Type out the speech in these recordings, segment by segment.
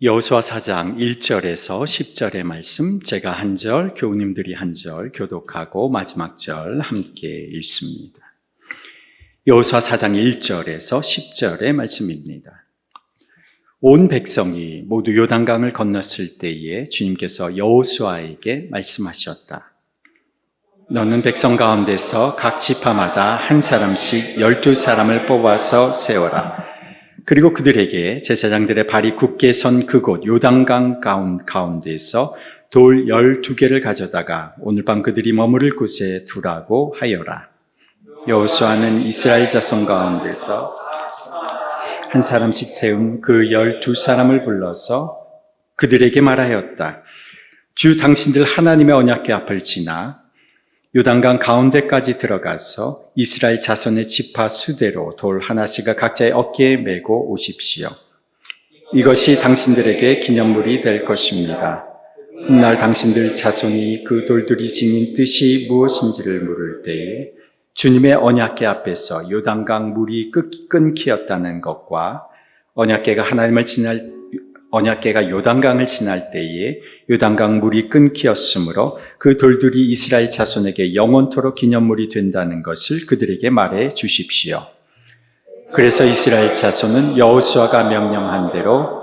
여호수아 4장 1절에서 10절의 말씀, 제가 한 절, 교우님들이 한 절 교독하고 마지막 절 함께 읽습니다. 여호수아 4장 1절에서 10절의 말씀입니다. 온 백성이 모두 요단강을 건넜을 때에 주님께서 여호수아에게 말씀하셨다. 너는 백성 가운데서 각 지파마다 한 사람씩 12사람을 뽑아서 세워라. 그리고 그들에게 제사장들의 발이 굳게 선 그곳 요단강 가운데에서 돌 12개를 가져다가 오늘 밤 그들이 머무를 곳에 두라고 하여라. 여호수아는 이스라엘 자손 가운데서 한 사람씩 세운 그 12사람을 불러서 그들에게 말하였다. 주 당신들 하나님의 언약궤 앞을 지나 요단강 가운데까지 들어가서 이스라엘 자손의 지파 수대로 돌 하나씩을 각자의 어깨에 메고 오십시오. 이것이 당신들에게 기념물이 될 것입니다. 훗날 당신들 자손이 그 돌들이 지닌 뜻이 무엇인지를 물을 때에 주님의 언약궤 앞에서 요단강 물이 끊기었다는 것과 언약궤가 요단강을 지날 때에 요단강 물이 끊기었으므로 그 돌들이 이스라엘 자손에게 영원토록 기념물이 된다는 것을 그들에게 말해 주십시오. 그래서 이스라엘 자손은 여호수아가 명령한 대로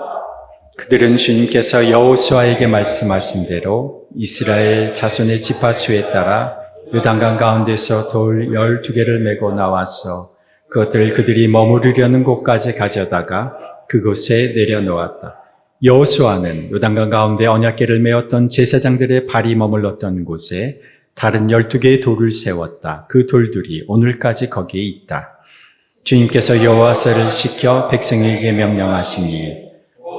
그들은 주님께서 여호수아에게 말씀하신 대로 이스라엘 자손의 지파수에 따라 요단강 가운데서 돌 12개를 메고 나와서 그것들을 그들이 머무르려는 곳까지 가져다가 그곳에 내려놓았다. 여호수아는 요단강 가운데 언약궤를 메었던 제사장들의 발이 머물렀던 곳에 다른 12개의 돌을 세웠다. 그 돌들이 오늘까지 거기에 있다. 주님께서 여호와서를 시켜 백성에게 명령하시니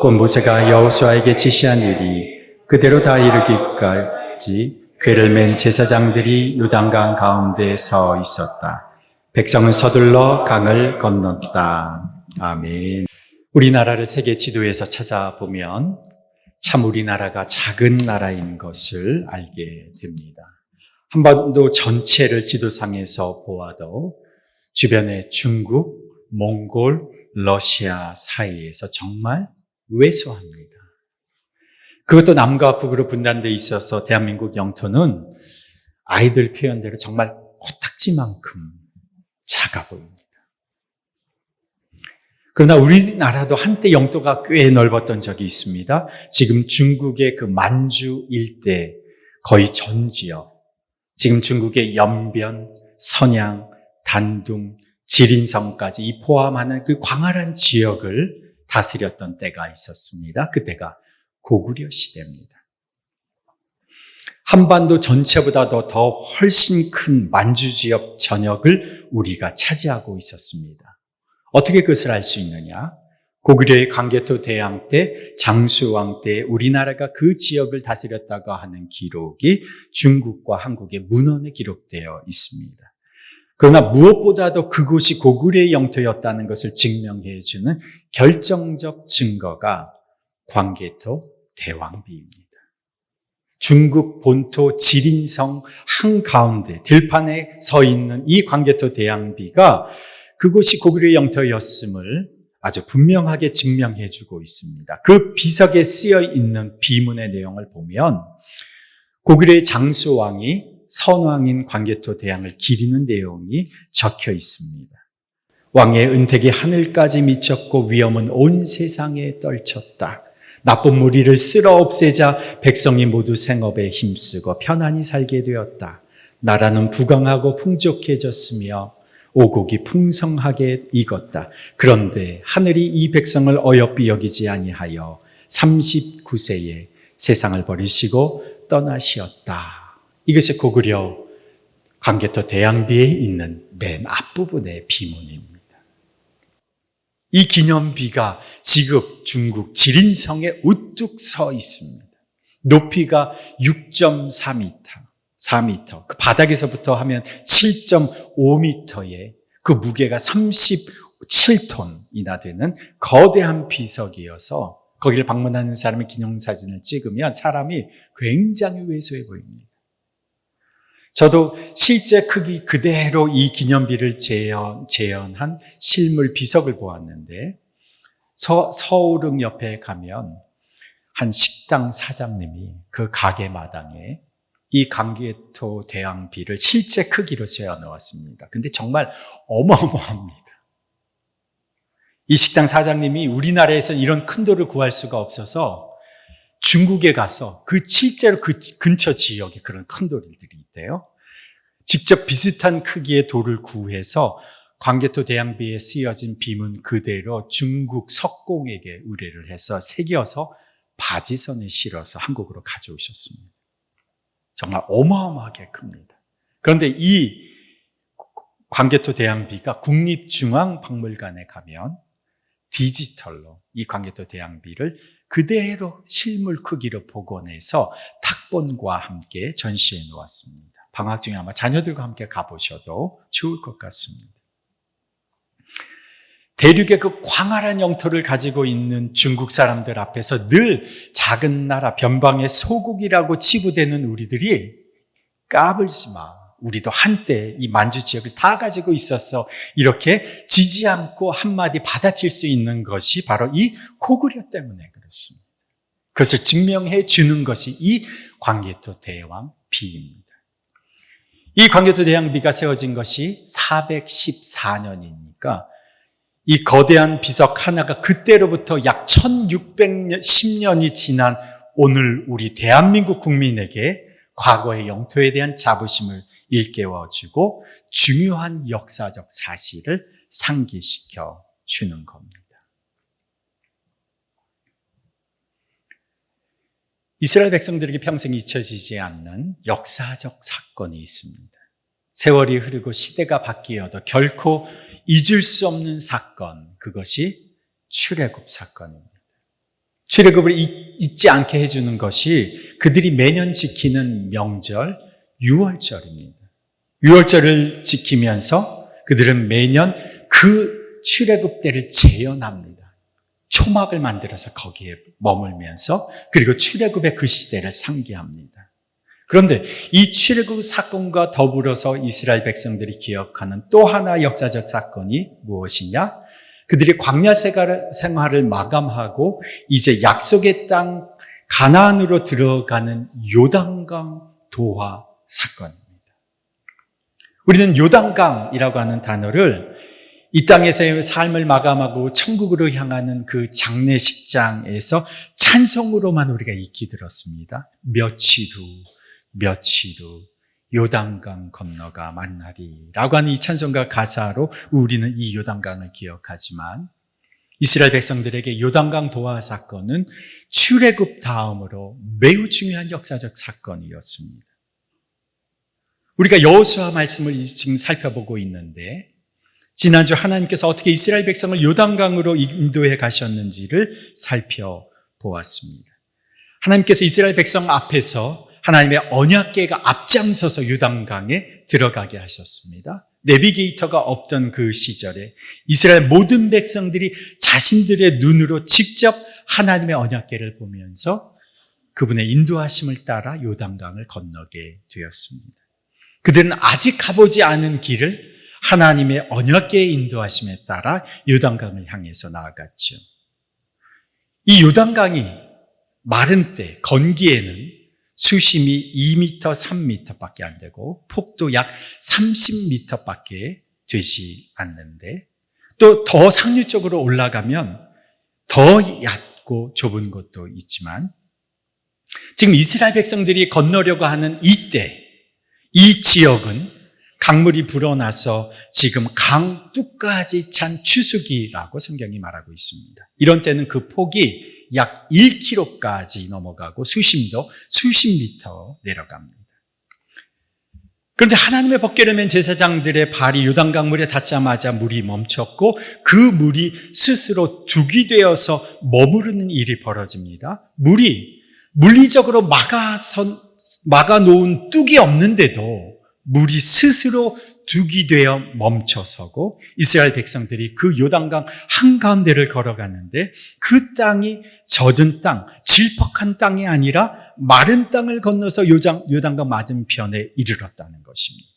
곧 모세가 여호수아에게 지시한 일이 그대로 다 이루기까지 궤를 맨 제사장들이 요단강 가운데에 서 있었다. 백성은 서둘러 강을 건넜다. 아멘. 우리나라를 세계 지도에서 찾아보면 참 우리나라가 작은 나라인 것을 알게 됩니다. 한반도 전체를 지도상에서 보아도 주변의 중국, 몽골, 러시아 사이에서 정말 왜소합니다. 그것도 남과 북으로 분단되어 있어서 대한민국 영토는 아이들 표현대로 정말 코딱지만큼 작아 보입니다. 그러나 우리나라도 한때 영토가 꽤 넓었던 적이 있습니다. 지금 중국의 그 만주 일대 거의 전 지역, 지금 중국의 연변, 선양, 단둥, 지린성까지 이 포함하는 그 광활한 지역을 다스렸던 때가 있었습니다. 그때가 고구려 시대입니다. 한반도 전체보다도 더 훨씬 큰 만주 지역 전역을 우리가 차지하고 있었습니다. 어떻게 그것을 알 수 있느냐? 고구려의 광개토 대항 때 장수왕 때 우리나라가 그 지역을 다스렸다고 하는 기록이 중국과 한국의 문헌에 기록되어 있습니다. 그러나 무엇보다도 그곳이 고구려의 영토였다는 것을 증명해 주는 결정적 증거가 광개토 대왕비입니다. 중국 본토 지린성 한가운데 들판에 서 있는 이 광개토 대왕비가 그곳이 고구려의 영토였음을 아주 분명하게 증명해 주고 있습니다. 그 비석에 쓰여 있는 비문의 내용을 보면 고구려의 장수왕이 선왕인 광개토 대왕을 기리는 내용이 적혀 있습니다. 왕의 은택이 하늘까지 미쳤고 위엄은 온 세상에 떨쳤다. 나쁜 무리를 쓸어 없애자 백성이 모두 생업에 힘쓰고 편안히 살게 되었다. 나라는 부강하고 풍족해졌으며 오곡이 풍성하게 익었다. 그런데 하늘이 이 백성을 어여삐 여기지 아니하여 39세에 세상을 버리시고 떠나시었다. 이것이 고구려 광개토 대왕비에 있는 맨 앞부분의 비문입니다. 이 기념비가 지금 중국 지린성에 우뚝 서 있습니다. 높이가 6.4m, 그 바닥에서부터 하면 7.5m에 그 무게가 37톤이나 되는 거대한 비석이어서 거기를 방문하는 사람의 기념사진을 찍으면 사람이 굉장히 왜소해 보입니다. 저도 실제 크기 그대로 이 기념비를 재현한 실물 비석을 보았는데 서울릉 옆에 가면 한 식당 사장님이 그 가게 마당에 이 광개토 대왕비를 실제 크기로 세워 놓았습니다. 근데 정말 어마어마합니다. 이 식당 사장님이 우리나라에서는 이런 큰 돌을 구할 수가 없어서 중국에 가서 실제로 그 근처 지역에 그런 큰 돌들이 있대요. 직접 비슷한 크기의 돌을 구해서 광개토 대왕비에 쓰여진 비문 그대로 중국 석공에게 의뢰를 해서 새겨서 바지선에 실어서 한국으로 가져오셨습니다. 정말 어마어마하게 큽니다. 그런데 이 광개토 대왕비가 국립중앙박물관에 가면 디지털로 이 광개토 대왕비를 그대로 실물 크기로 복원해서 탁본과 함께 전시해 놓았습니다. 방학 중에 아마 자녀들과 함께 가보셔도 좋을 것 같습니다. 대륙의 그 광활한 영토를 가지고 있는 중국 사람들 앞에서 늘 작은 나라 변방의 소국이라고 치부되는 우리들이 까불지 마. 우리도 한때 이 만주 지역을 다 가지고 있었어. 이렇게 지지 않고 한마디 받아칠 수 있는 것이 바로 이 고구려 때문에 그렇습니다. 그것을 증명해 주는 것이 이 광개토 대왕비입니다. 이 광개토 대왕비가 세워진 것이 414년이니까 이 거대한 비석 하나가 그때로부터 약 1610년이 지난 오늘 우리 대한민국 국민에게 과거의 영토에 대한 자부심을 일깨워주고 중요한 역사적 사실을 상기시켜 주는 겁니다. 이스라엘 백성들에게 평생 잊혀지지 않는 역사적 사건이 있습니다. 세월이 흐르고 시대가 바뀌어도 결코 잊을 수 없는 사건, 그것이 출애굽 사건입니다. 출애굽을 잊지 않게 해주는 것이 그들이 매년 지키는 명절 6월절입니다. 6월절을 지키면서 그들은 매년 그 출애굽 때를 재현합니다. 초막을 만들어서 거기에 머물면서 그리고 출애굽의 그 시대를 상기합니다. 그런데 이 출애굽 사건과 더불어서 이스라엘 백성들이 기억하는 또 하나 역사적 사건이 무엇이냐? 그들이 광야 생활을 마감하고 이제 약속의 땅 가나안으로 들어가는 요단강 도하 사건입니다. 우리는 요단강이라고 하는 단어를 이 땅에서의 삶을 마감하고 천국으로 향하는 그 장례식장에서 찬송으로만 우리가 익히 들었습니다. 며칠 후 요단강 건너가 만나리라고 하는 이 찬송가 가사로 우리는 이 요단강을 기억하지만 이스라엘 백성들에게 요단강 도하 사건은 출애굽 다음으로 매우 중요한 역사적 사건이었습니다. 우리가 여호수아 말씀을 지금 살펴보고 있는데 지난주 하나님께서 어떻게 이스라엘 백성을 요단강으로 인도해 가셨는지를 살펴보았습니다. 하나님께서 이스라엘 백성 앞에서 하나님의 언약궤가 앞장서서 요단강에 들어가게 하셨습니다. 내비게이터가 없던 그 시절에 이스라엘 모든 백성들이 자신들의 눈으로 직접 하나님의 언약궤를 보면서 그분의 인도하심을 따라 요단강을 건너게 되었습니다. 그들은 아직 가보지 않은 길을 하나님의 언약궤의 인도하심에 따라 요단강을 향해서 나아갔죠. 이 요단강이 마른 때 건기에는 수심이 2m, 3m밖에 안 되고 폭도 약 30m밖에 되지 않는데 또 더 상류 쪽으로 올라가면 더 얕고 좁은 곳도 있지만 지금 이스라엘 백성들이 건너려고 하는 이때 이 지역은 강물이 불어나서 지금 강 뚝까지 찬 추수기라고 성경이 말하고 있습니다. 이런 때는 그 폭이 약 1km까지 넘어가고 수심도 수십 미터 내려갑니다. 그런데 하나님의 법궤를 맨 제사장들의 발이 요단강 물에 닿자마자 물이 멈췄고 그 물이 스스로 둑이 되어서 머무르는 일이 벌어집니다. 물이 물리적으로 막아놓은 뚝이 없는데도 물이 스스로 둑이 되어 멈춰서고 이스라엘 백성들이 그 요단강 한가운데를 걸어가는데 그 땅이 젖은 땅, 질퍽한 땅이 아니라 마른 땅을 건너서 요단강 맞은편에 이르렀다는 것입니다.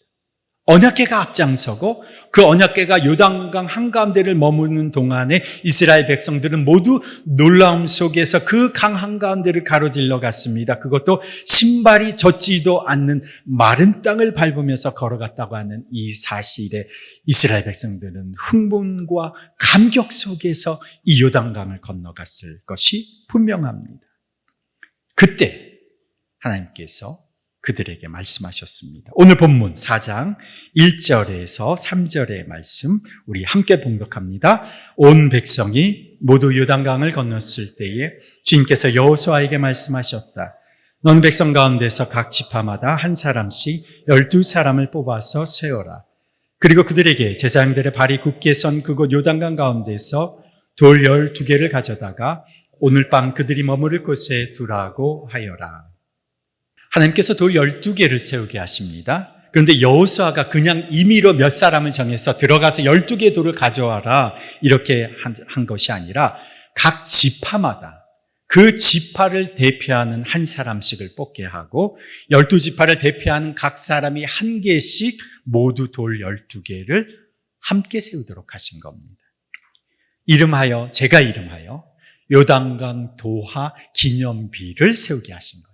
언약궤가 앞장서고 그 언약궤가 요단강 한가운데를 머무는 동안에 이스라엘 백성들은 모두 놀라움 속에서 그 강 한가운데를 가로질러 갔습니다. 그것도 신발이 젖지도 않는 마른 땅을 밟으면서 걸어갔다고 하는 이 사실에 이스라엘 백성들은 흥분과 감격 속에서 이 요단강을 건너갔을 것이 분명합니다. 그때 하나님께서 그들에게 말씀하셨습니다. 오늘 본문 4장 1절에서 3절의 말씀 우리 함께 봉독합니다. 온 백성이 모두 요단강을 건넜을 때에 주님께서 여호수아에게 말씀하셨다. 너는 백성 가운데서 각 지파마다 한 사람씩 12사람을 뽑아서 세워라. 그리고 그들에게 제사장들의 발이 굳게 선 그곳 요단강 가운데서 돌 12개를 가져다가 오늘 밤 그들이 머무를 곳에 두라고 하여라. 하나님께서 돌 12개를 세우게 하십니다. 그런데 여호수아가 그냥 임의로 몇 사람을 정해서 들어가서 12개 돌을 가져와라 이렇게 한 것이 아니라 각 지파마다 그 지파를 대표하는 한 사람씩을 뽑게 하고 12지파를 대표하는 각 사람이 한 개씩 모두 돌 12개를 함께 세우도록 하신 겁니다. 제가 이름하여 요단강 도하 기념비를 세우게 하신 거죠.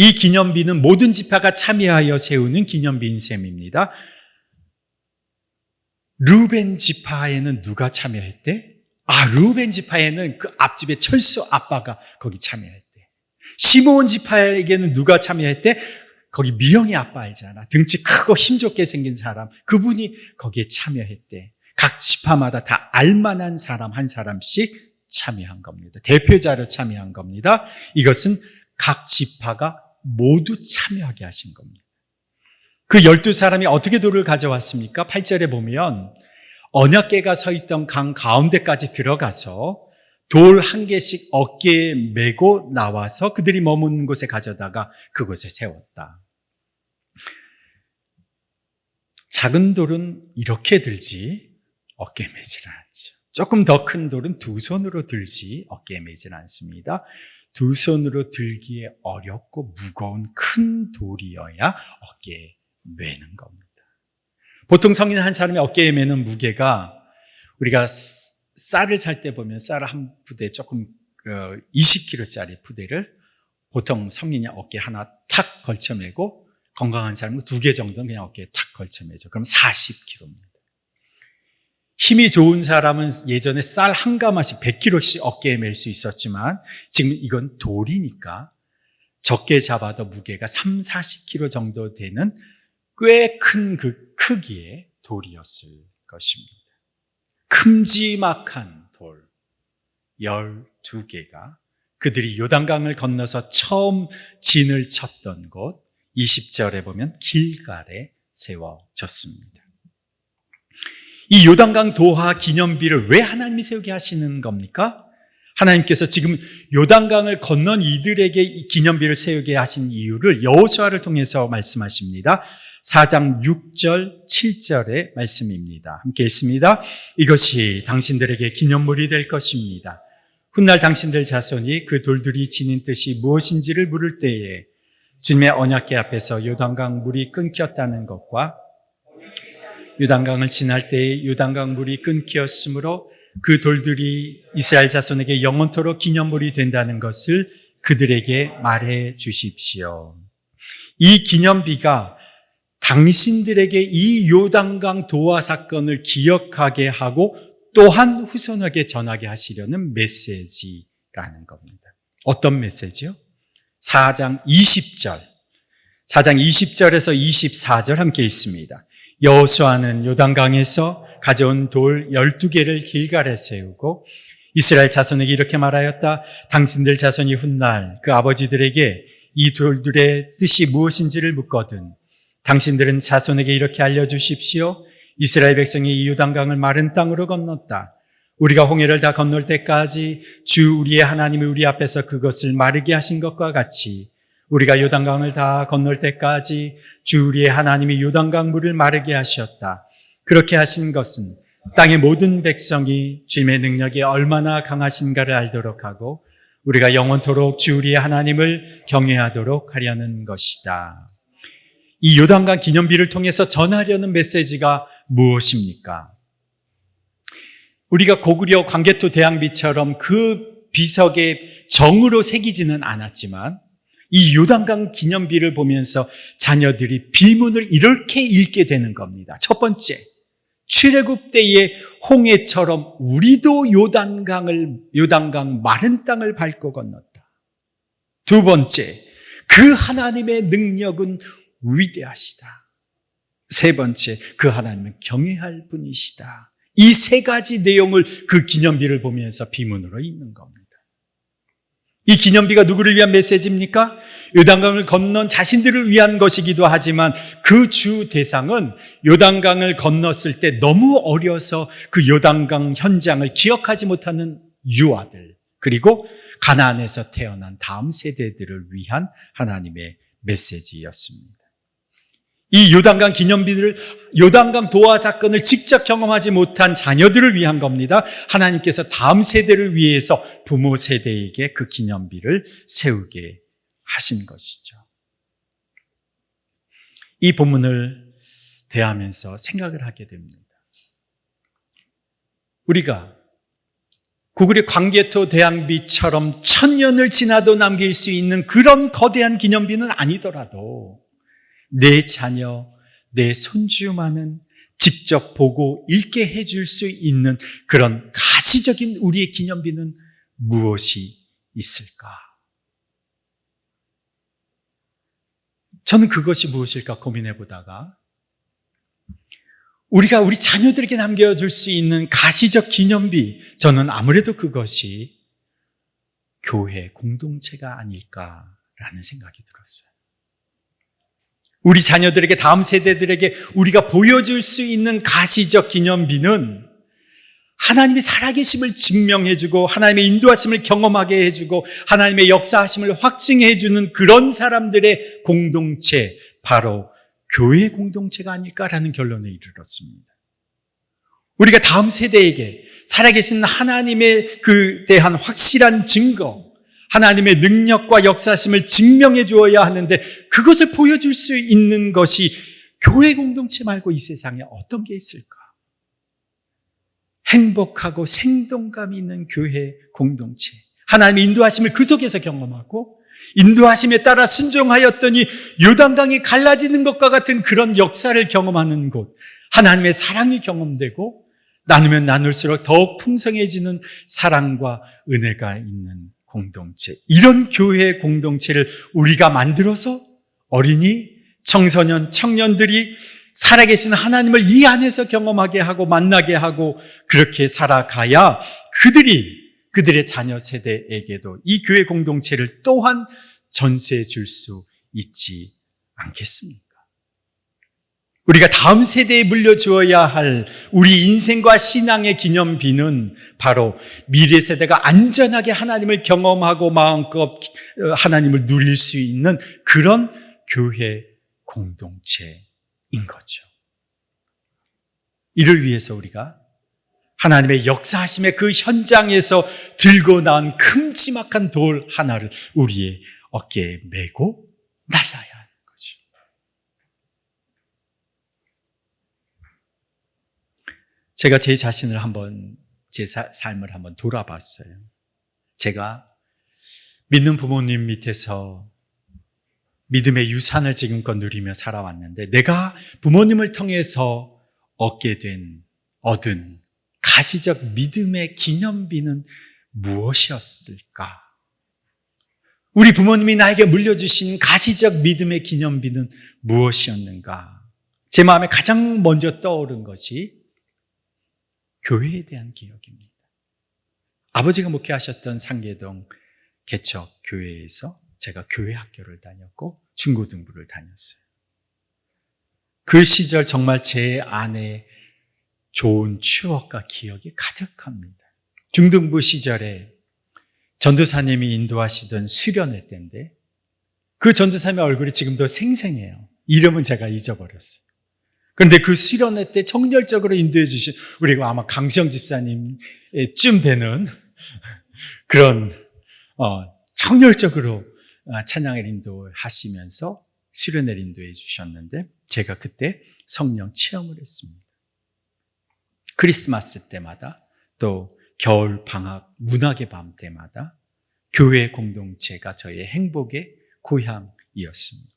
이 기념비는 모든 지파가 참여하여 세우는 기념비인 셈입니다. 르우벤 지파에는 누가 참여했대? 르우벤 지파에는 그 앞집의 철수 아빠가 거기 참여했대. 시므온 지파에게는 누가 참여했대? 거기 미영이 아빠 알잖아. 등치 크고 힘좋게 생긴 사람. 그분이 거기에 참여했대. 각 지파마다 다 알만한 사람 한 사람씩 참여한 겁니다. 대표자로 참여한 겁니다. 이것은 각 지파가 모두 참여하게 하신 겁니다. 그 12사람이 어떻게 돌을 가져왔습니까? 8절에 보면 언약궤가 서 있던 강 가운데까지 들어가서 돌 한 개씩 어깨에 메고 나와서 그들이 머무는 곳에 가져다가 그곳에 세웠다. 작은 돌은 이렇게 들지 어깨에 매질 않죠. 조금 더 큰 돌은 두 손으로 들지 어깨에 매질 않습니다. 두 손으로 들기에 어렵고 무거운 큰 돌이어야 어깨에 매는 겁니다. 보통 성인 한 사람의 어깨에 매는 무게가 우리가 쌀을 살 때 보면 쌀 한 부대 조금 20kg짜리 부대를 보통 성인이 어깨에 하나 탁 걸쳐 매고 건강한 사람은 2개 정도는 그냥 어깨에 탁 걸쳐 매죠. 그럼 40kg입니다. 힘이 좋은 사람은 예전에 쌀 한 가마씩 100kg씩 어깨에 맬 수 있었지만 지금 이건 돌이니까 적게 잡아도 무게가 3, 40kg 정도 되는 꽤 큰 그 크기의 돌이었을 것입니다. 큼지막한 돌 12개가 그들이 요단강을 건너서 처음 진을 쳤던 곳 20절에 보면 길갈에 세워졌습니다. 이 요단강 도하 기념비를 왜 하나님이 세우게 하시는 겁니까? 하나님께서 지금 요단강을 건넌 이들에게 이 기념비를 세우게 하신 이유를 여호수아를 통해서 말씀하십니다. 4장 6절, 7절의 말씀입니다. 함께 읽습니다. 이것이 당신들에게 기념물이 될 것입니다. 훗날 당신들 자손이 그 돌들이 지닌 뜻이 무엇인지를 물을 때에 주님의 언약궤 앞에서 요단강 물이 끊겼다는 것과 요단강을 지날 때에 요단강 물이 끊겼으므로 그 돌들이 이스라엘 자손에게 영원토록 기념물이 된다는 것을 그들에게 말해 주십시오. 이 기념비가 당신들에게 이 요단강 도하 사건을 기억하게 하고 또한 후손에게 전하게 하시려는 메시지라는 겁니다. 어떤 메시지요? 4장 20절에서 24절 함께 읽습니다. 여호수아는 요단강에서 가져온 돌 12개를 길갈에 세우고 이스라엘 자손에게 이렇게 말하였다. 당신들 자손이 훗날 그 아버지들에게 이 돌들의 뜻이 무엇인지를 묻거든 당신들은 자손에게 이렇게 알려주십시오. 이스라엘 백성이 이 요단강을 마른 땅으로 건넜다. 우리가 홍해를 다 건널 때까지 주 우리의 하나님이 우리 앞에서 그것을 마르게 하신 것과 같이 우리가 요단강을 다 건널 때까지 주 우리의 하나님이 요단강 물을 마르게 하셨다. 그렇게 하신 것은 땅의 모든 백성이 주님의 능력이 얼마나 강하신가를 알도록 하고 우리가 영원토록 주 우리의 하나님을 경외하도록 하려는 것이다. 이 요단강 기념비를 통해서 전하려는 메시지가 무엇입니까? 우리가 고구려 광개토 대항비처럼 그 비석에 정으로 새기지는 않았지만 이 요단강 기념비를 보면서 자녀들이 비문을 이렇게 읽게 되는 겁니다. 첫 번째, 출애굽 때의 홍해처럼 우리도 요단강 마른 땅을 밟고 건넜다. 두 번째, 그 하나님의 능력은 위대하시다. 세 번째, 그 하나님은 경외할 분이시다. 이 세 가지 내용을 그 기념비를 보면서 비문으로 읽는 겁니다. 이 기념비가 누구를 위한 메시지입니까? 요단강을 건넌 자신들을 위한 것이기도 하지만 그 주 대상은 요단강을 건넜을 때 너무 어려서 그 요단강 현장을 기억하지 못하는 유아들, 그리고 가나안에서 태어난 다음 세대들을 위한 하나님의 메시지였습니다. 이 요단강 기념비를, 요단강 도하 사건을 직접 경험하지 못한 자녀들을 위한 겁니다. 하나님께서 다음 세대를 위해서 부모 세대에게 그 기념비를 세우게 하신 것이죠. 이 본문을 대하면서 생각을 하게 됩니다. 우리가 고구려 광개토 대항비처럼 1000년을 지나도 남길 수 있는 그런 거대한 기념비는 아니더라도 내 자녀, 내 손주만은 직접 보고 읽게 해줄 수 있는 그런 가시적인 우리의 기념비는 무엇이 있을까? 저는 그것이 무엇일까 고민해 보다가 우리가 우리 자녀들에게 남겨줄 수 있는 가시적 기념비, 저는 아무래도 그것이 교회 공동체가 아닐까라는 생각이 들었어요. 우리 자녀들에게, 다음 세대들에게 우리가 보여줄 수 있는 가시적 기념비는 하나님의 살아계심을 증명해주고 하나님의 인도하심을 경험하게 해주고 하나님의 역사하심을 확증해주는 그런 사람들의 공동체, 바로 교회 공동체가 아닐까라는 결론에 이르렀습니다. 우리가 다음 세대에게 살아계신 하나님의 그 대한 확실한 증거, 하나님의 능력과 역사심을 증명해 주어야 하는데 그것을 보여줄 수 있는 것이 교회 공동체 말고 이 세상에 어떤 게 있을까? 행복하고 생동감 있는 교회 공동체, 하나님의 인도하심을 그 속에서 경험하고 인도하심에 따라 순종하였더니 요단강이 갈라지는 것과 같은 그런 역사를 경험하는 곳, 하나님의 사랑이 경험되고 나누면 나눌수록 더욱 풍성해지는 사랑과 은혜가 있는 공동체, 이런 교회 공동체를 우리가 만들어서 어린이, 청소년, 청년들이 살아계신 하나님을 이 안에서 경험하게 하고 만나게 하고 그렇게 살아가야 그들의 자녀 세대에게도 이 교회 공동체를 또한 전수해 줄 수 있지 않겠습니까? 우리가 다음 세대에 물려주어야 할 우리 인생과 신앙의 기념비는 바로 미래 세대가 안전하게 하나님을 경험하고 마음껏 하나님을 누릴 수 있는 그런 교회 공동체인 거죠. 이를 위해서 우리가 하나님의 역사하심의 그 현장에서 들고 나온 큼지막한 돌 하나를 우리의 어깨에 메고 날아야 하는 거죠. 제가 제 자신을 한번, 제 삶을 한번 돌아봤어요. 제가 믿는 부모님 밑에서 믿음의 유산을 지금껏 누리며 살아왔는데 내가 부모님을 통해서 얻은 가시적 믿음의 기념비는 무엇이었을까? 우리 부모님이 나에게 물려주신 가시적 믿음의 기념비는 무엇이었는가? 제 마음에 가장 먼저 떠오른 것이 교회에 대한 기억입니다. 아버지가 목회하셨던 상계동 개척교회에서 제가 교회 학교를 다녔고 중고등부를 다녔어요. 그 시절 정말 제 안에 좋은 추억과 기억이 가득합니다. 중등부 시절에 전도사님이 인도하시던 수련회 때인데 그 전도사님의 얼굴이 지금도 생생해요. 이름은 제가 잊어버렸어요. 그런데 그 수련회 때 정열적으로 인도해 주신, 우리가 아마 강시영 집사님쯤 되는 그런 정열적으로 찬양을 인도하시면서 수련회 인도해 주셨는데 제가 그때 성령 체험을 했습니다. 크리스마스 때마다 또 겨울 방학 문학의 밤 때마다 교회 공동체가 저의 행복의 고향이었습니다.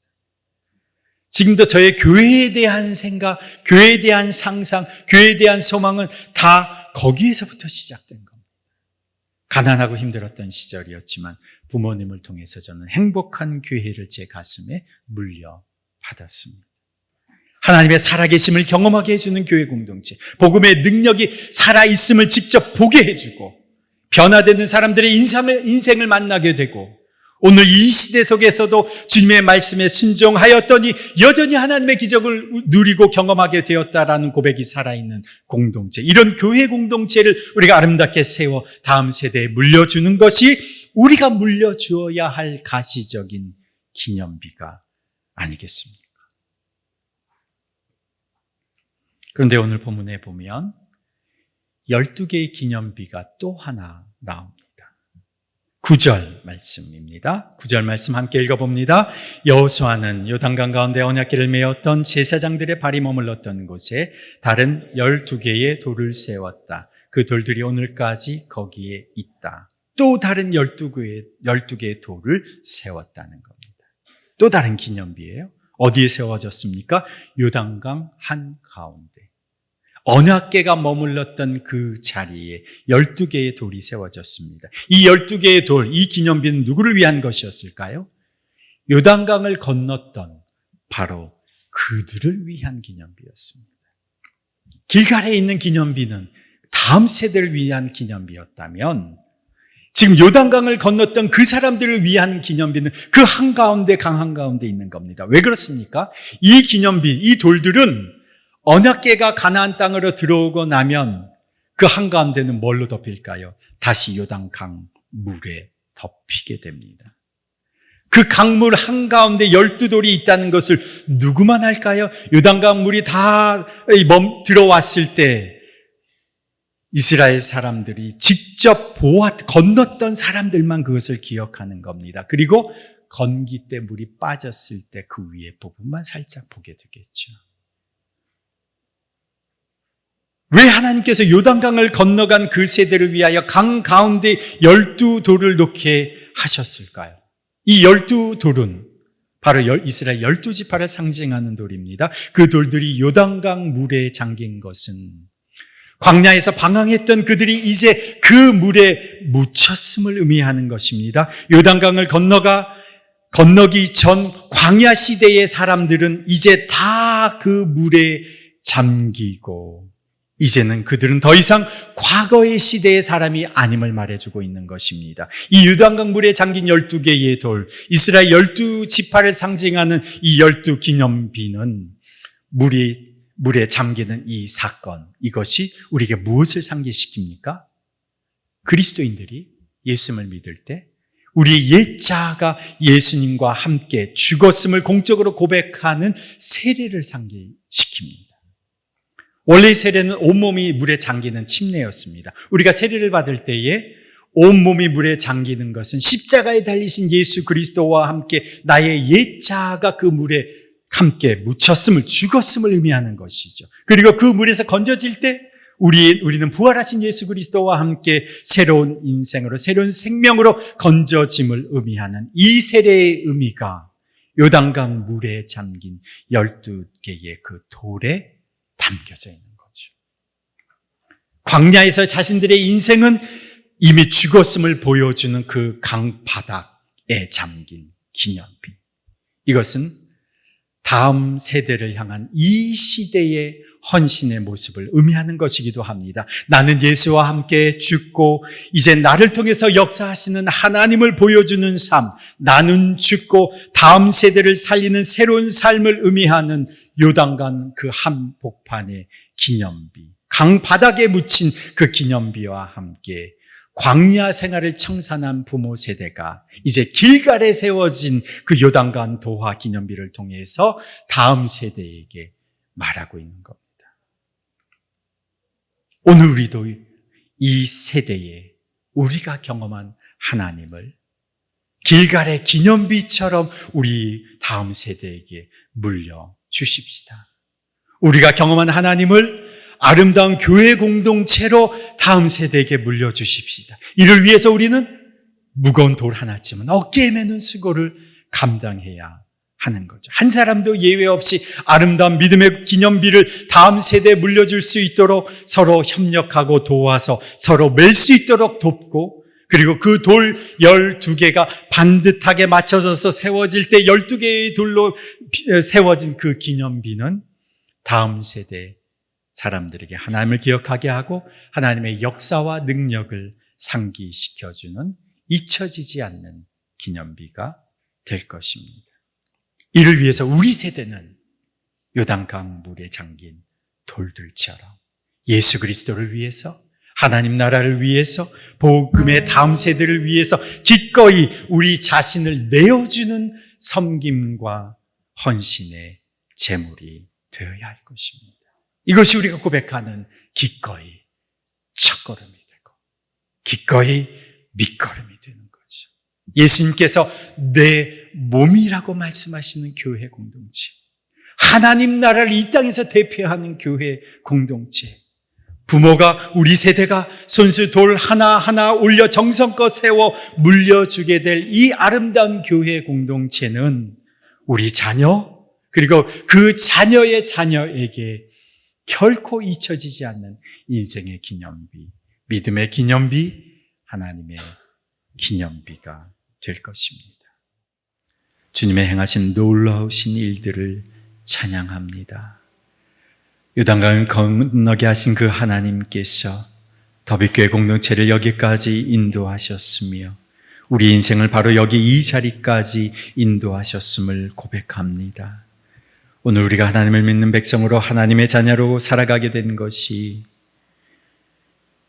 지금도 저의 교회에 대한 생각, 교회에 대한 상상, 교회에 대한 소망은 다 거기에서부터 시작된 겁니다. 가난하고 힘들었던 시절이었지만 부모님을 통해서 저는 행복한 교회를 제 가슴에 물려받았습니다. 하나님의 살아계심을 경험하게 해주는 교회 공동체, 복음의 능력이 살아있음을 직접 보게 해주고 변화되는 사람들의 인생을 만나게 되고 오늘 이 시대 속에서도 주님의 말씀에 순종하였더니 여전히 하나님의 기적을 누리고 경험하게 되었다라는 고백이 살아있는 공동체, 이런 교회 공동체를 우리가 아름답게 세워 다음 세대에 물려주는 것이 우리가 물려주어야 할 가시적인 기념비가 아니겠습니까? 그런데 오늘 본문에 보면 12개의 기념비가 또 하나 나옵니다. 9절 말씀입니다. 9절 말씀 함께 읽어봅니다. 여호수아는 요단강 가운데 언약궤를 메었던 제사장들의 발이 머물렀던 곳에 다른 12개의 돌을 세웠다. 그 돌들이 오늘까지 거기에 있다. 또 다른 12개의 돌을 세웠다는 겁니다. 또 다른 기념비예요. 어디에 세워졌습니까? 요단강 한가운데. 언약궤가 머물렀던 그 자리에 12개의 돌이 세워졌습니다. 이 12개의 돌, 이 기념비는 누구를 위한 것이었을까요? 요단강을 건넜던 바로 그들을 위한 기념비였습니다. 길갈에 있는 기념비는 다음 세대를 위한 기념비였다면 지금 요단강을 건넜던 그 사람들을 위한 기념비는 그 한가운데, 강 한가운데 있는 겁니다. 왜 그렇습니까? 이 기념비, 이 돌들은 언약궤가 가나안 땅으로 들어오고 나면 그 한가운데는 뭘로 덮일까요? 다시 요단강 물에 덮이게 됩니다. 그 강물 한가운데 12돌이 있다는 것을 누구만 알까요? 요단강 물이 다 들어왔을 때 이스라엘 사람들이 직접 건넜던 사람들만 그것을 기억하는 겁니다. 그리고 건기 때 물이 빠졌을 때 그 위에 부분만 살짝 보게 되겠죠. 왜 하나님께서 요단강을 건너간 그 세대를 위하여 강 가운데 12돌을 놓게 하셨을까요? 이 12돌은 바로 이스라엘 12지파를 상징하는 돌입니다. 그 돌들이 요단강 물에 잠긴 것은 광야에서 방황했던 그들이 이제 그 물에 묻혔음을 의미하는 것입니다. 요단강을 건너기 전 광야 시대의 사람들은 이제 다 그 물에 잠기고 이제는 그들은 더 이상 과거의 시대의 사람이 아님을 말해주고 있는 것입니다. 이 요단강 물에 잠긴 12개의 돌, 이스라엘 12지파를 상징하는 이 12기념비는 물에 잠기는 이 사건, 이것이 우리에게 무엇을 상기시킵니까? 그리스도인들이 예수님을 믿을 때 우리의 옛자가 예수님과 함께 죽었음을 공적으로 고백하는 세례를 상기시킵니다. 원래 세례는 온몸이 물에 잠기는 침례였습니다. 우리가 세례를 받을 때에 온몸이 물에 잠기는 것은 십자가에 달리신 예수 그리스도와 함께 나의 옛자가 그 물에 함께 묻혔음을, 죽었음을 의미하는 것이죠. 그리고 그 물에서 건져질 때 우리는 부활하신 예수 그리스도와 함께 새로운 인생으로, 새로운 생명으로 건져짐을 의미하는 이 세례의 의미가 요단강 물에 잠긴 12개의 그 돌에 담겨져 있는 거죠. 광야에서 자신들의 인생은 이미 죽었음을 보여주는 그 강바닥에 잠긴 기념비. 이것은 다음 세대를 향한 이 시대의 헌신의 모습을 의미하는 것이기도 합니다. 나는 예수와 함께 죽고 이제 나를 통해서 역사하시는 하나님을 보여주는 삶, 나는 죽고 다음 세대를 살리는 새로운 삶을 의미하는 요단강 그 한복판의 기념비, 강 바닥에 묻힌 그 기념비와 함께 광야 생활을 청산한 부모 세대가 이제 길갈에 세워진 그 요단강 도화 기념비를 통해서 다음 세대에게 말하고 있는 겁니다. 오늘 우리도 이 세대에 우리가 경험한 하나님을 길갈의 기념비처럼 우리 다음 세대에게 물려주십시다. 우리가 경험한 하나님을 아름다운 교회 공동체로 다음 세대에게 물려주십시다. 이를 위해서 우리는 무거운 돌 하나쯤은 어깨에 매는 수고를 감당해야 하는 거죠. 한 사람도 예외 없이 아름다운 믿음의 기념비를 다음 세대에 물려줄 수 있도록 서로 협력하고 도와서 서로 맬 수 있도록 돕고, 그리고 그 돌 12개가 반듯하게 맞춰져서 세워질 때 12개의 돌로 세워진 그 기념비는 다음 세대 사람들에게 하나님을 기억하게 하고 하나님의 역사와 능력을 상기시켜주는 잊혀지지 않는 기념비가 될 것입니다. 이를 위해서 우리 세대는 요단강 물에 잠긴 돌들처럼 예수 그리스도를 위해서, 하나님 나라를 위해서, 복음의 다음 세대를 위해서 기꺼이 우리 자신을 내어주는 섬김과 헌신의 제물이 되어야 할 것입니다. 이것이 우리가 고백하는 기꺼이 첫걸음이 되고 기꺼이 밑걸음이 되는 거죠. 예수님께서 내 몸이라고 말씀하시는 교회 공동체, 하나님 나라를 이 땅에서 대표하는 교회 공동체, 부모가, 우리 세대가 손수 돌 하나하나 올려 정성껏 세워 물려주게 될 이 아름다운 교회 공동체는 우리 자녀, 그리고 그 자녀의 자녀에게 결코 잊혀지지 않는 인생의 기념비, 믿음의 기념비, 하나님의 기념비가 될 것입니다. 주님의 행하신 놀라우신 일들을 찬양합니다. 요단강을 건너게 하신 그 하나님께서 더비교회 공동체를 여기까지 인도하셨으며 우리 인생을 바로 여기 이 자리까지 인도하셨음을 고백합니다. 오늘 우리가 하나님을 믿는 백성으로 하나님의 자녀로 살아가게 된 것이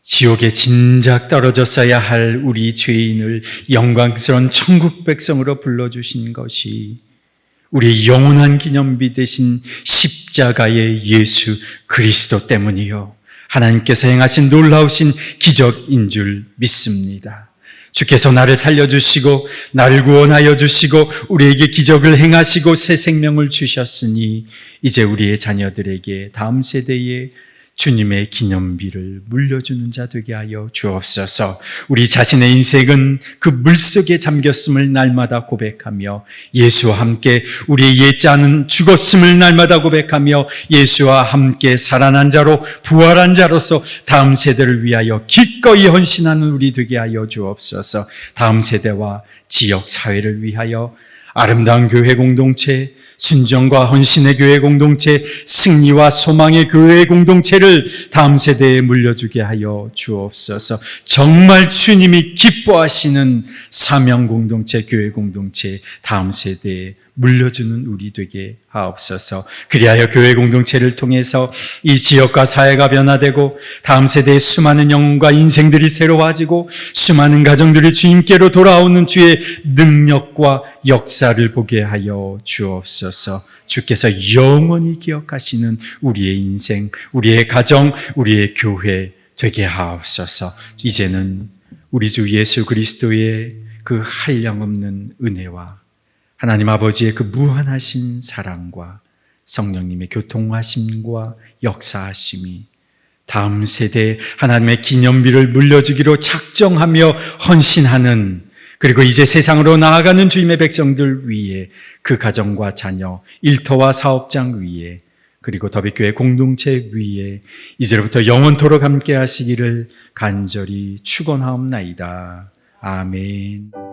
지옥에 진작 떨어졌어야 할 우리 죄인을 영광스러운 천국 백성으로 불러주신 것이 우리의 영원한 기념비 되신 십자가의 예수 그리스도 때문이요, 하나님께서 행하신 놀라우신 기적인 줄 믿습니다. 주께서 나를 살려주시고 나를 구원하여 주시고 우리에게 기적을 행하시고 새 생명을 주셨으니 이제 우리의 자녀들에게 다음 세대에 주님의 기념비를 물려주는 자 되게 하여 주옵소서. 우리 자신의 인생은 그 물속에 잠겼음을 날마다 고백하며 예수와 함께 우리의 옛자는 죽었음을 날마다 고백하며 예수와 함께 살아난 자로 부활한 자로서 다음 세대를 위하여 기꺼이 헌신하는 우리 되게 하여 주옵소서. 다음 세대와 지역 사회를 위하여 아름다운 교회 공동체, 순종과 헌신의 교회 공동체, 승리와 소망의 교회 공동체를 다음 세대에 물려주게 하여 주옵소서. 정말 주님이 기뻐하시는 사명 공동체, 교회 공동체 다음 세대에 물려주는 우리 되게 하옵소서. 그리하여 교회 공동체를 통해서 이 지역과 사회가 변화되고 다음 세대의 수많은 영혼과 인생들이 새로워지고 수많은 가정들이 주님께로 돌아오는 주의 능력과 역사를 보게 하여 주옵소서. 주께서 영원히 기억하시는 우리의 인생, 우리의 가정, 우리의 교회 되게 하옵소서. 이제는 우리 주 예수 그리스도의 그 한량없는 은혜와 하나님 아버지의 그 무한하신 사랑과 성령님의 교통하심과 역사하심이 다음 세대에 하나님의 기념비를 물려주기로 작정하며 헌신하는, 그리고 이제 세상으로 나아가는 주님의 백성들 위에, 그 가정과 자녀, 일터와 사업장 위에, 그리고 더비교회 공동체 위에 이제로부터 영원토록 함께 하시기를 간절히 축원하옵나이다. 아멘.